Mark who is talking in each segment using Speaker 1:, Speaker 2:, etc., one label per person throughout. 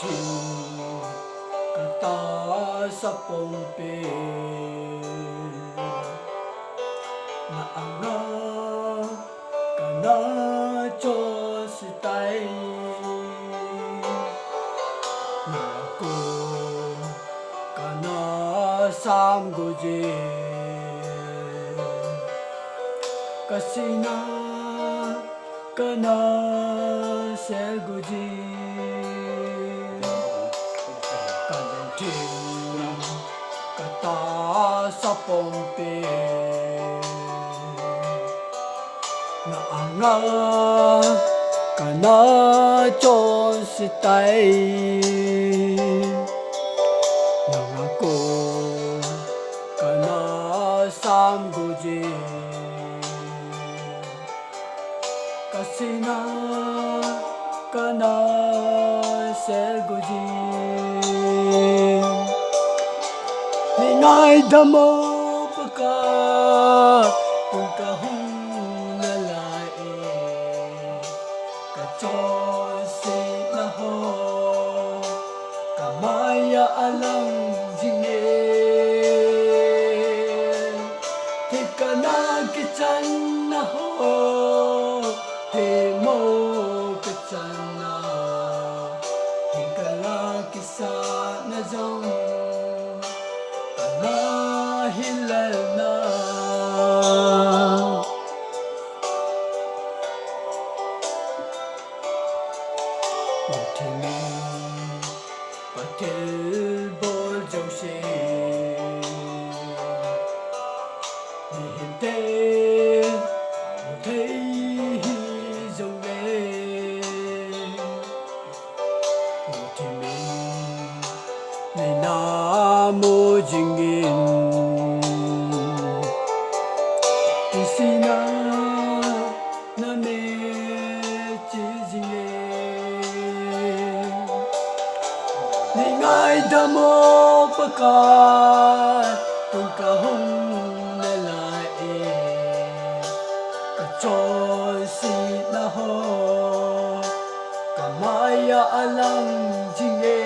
Speaker 1: Kalungthim katahsa pumpi na anga kana cho si tay na ko kana sam guje kasina kana se guji Kalungthim katahsa pumpi na anga kana cho si tay na ko kana sam guji kasina kana se guji Ngai damo paka pungka hung na lai ka cho si na ho ka maya alam jinge thikana ki chan na ho he mo ki chan na hingala ki sa na zong hilana Muthimi patel bol jose hinte thei zole Muthimi ne namo jingin Sina na me chizine Ningai damo paka pungka hung na lai ka cho si na ho ka maya alam jinge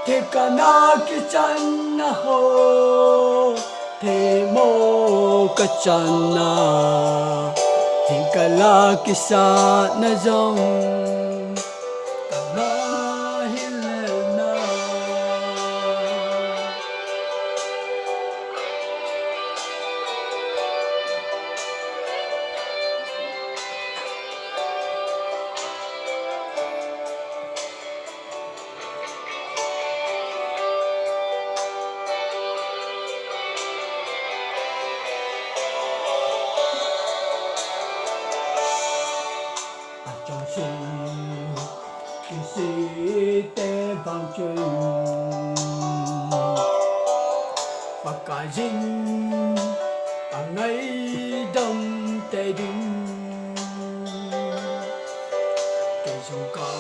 Speaker 1: Thikana ki chan na ho Thế mô ca chana Hinkala kisa na zong Tama hilena Kisi te vang chân Pakajin ang ngay đâm tê đinh Cây sông ca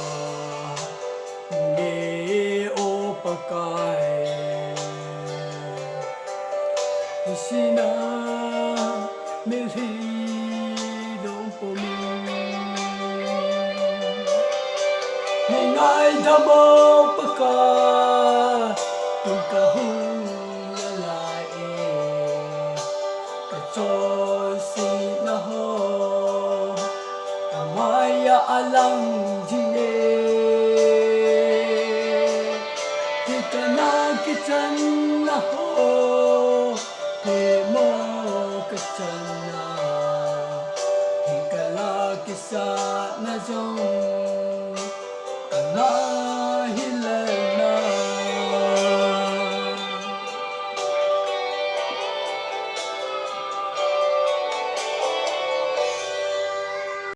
Speaker 1: nghe ô pakay Kisi na milhi đông po Ngai damo paka pungka hung na lai ka cho si na ho ka maya alam jinge Thikana ki chan na ho he mo ka chan na Hinkala ki sa na zong